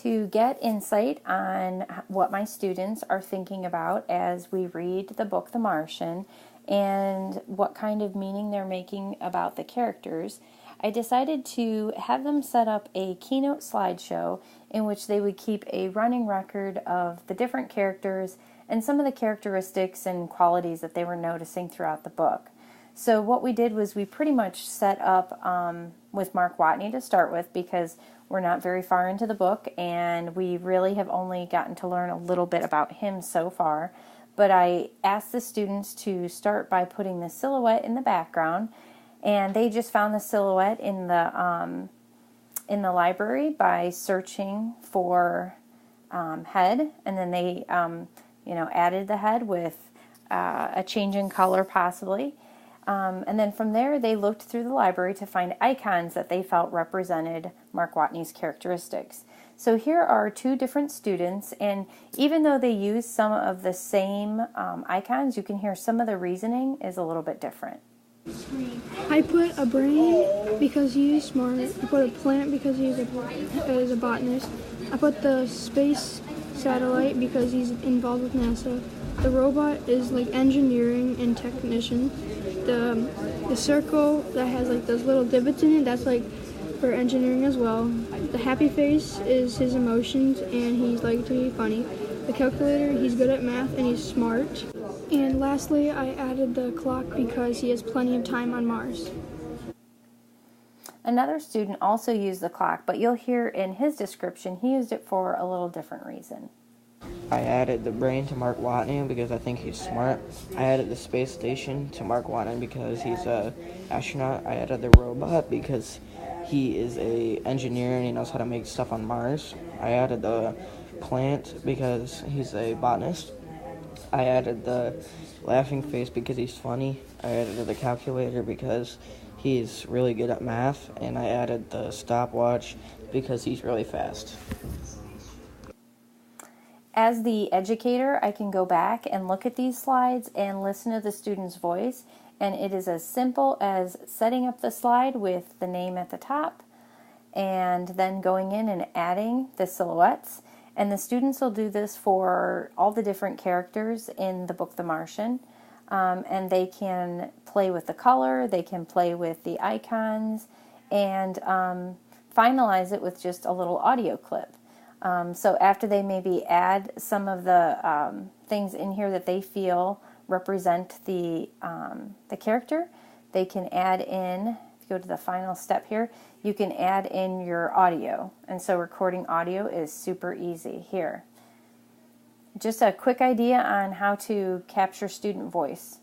To get insight on what my students are thinking about as we read the book The Martian and what kind of meaning they're making about the characters, I decided to have them set up a Keynote slideshow in which they would keep a running record of the different characters and some of the characteristics and qualities that they were noticing throughout the book. So what we did was we pretty much set up with Mark Watney to start with, because we're not very far into the book and we really have only gotten to learn a little bit about him so far. But I asked the students to start by putting the silhouette in the background, and they just found the silhouette in the library by searching for head, and then they added the head with a change in color possibly. And then from there, they looked through the library to find icons that they felt represented Mark Watney's characteristics. So here are two different students, and even though they use some of the same icons, you can hear some of the reasoning is a little bit different. I put a brain because he's smart. I put a plant because he's a botanist. I put the space satellite because he's involved with NASA. The robot is like engineering and technician. The circle that has like those little divots in it, that's like for engineering as well. The happy face is his emotions and he's like to be funny. The calculator, he's good at math and he's smart. And lastly, I added the clock because he has plenty of time on Mars. Another student also used the clock, but you'll hear in his description he used it for a little different reason. I added the brain to Mark Watney because I think he's smart. I added the space station to Mark Watney because he's an astronaut. I added the robot because he is an engineer and he knows how to make stuff on Mars. I added the plant because he's a botanist. I added the laughing face because he's funny. I added the calculator because he's really good at math. And I added the stopwatch because he's really fast. As the educator, I can go back and look at these slides and listen to the student's voice, and it is as simple as setting up the slide with the name at the top and then going in and adding the silhouettes. And the students will do this for all the different characters in the book The Martian, and they can play with the color, they can play with the icons, and finalize it with just a little audio clip. So after they maybe add some of the things in here that they feel represent the character, they can add in, if you go to the final step here, you can add in your audio. And so recording audio is super easy here. Just a quick idea on how to capture student voice.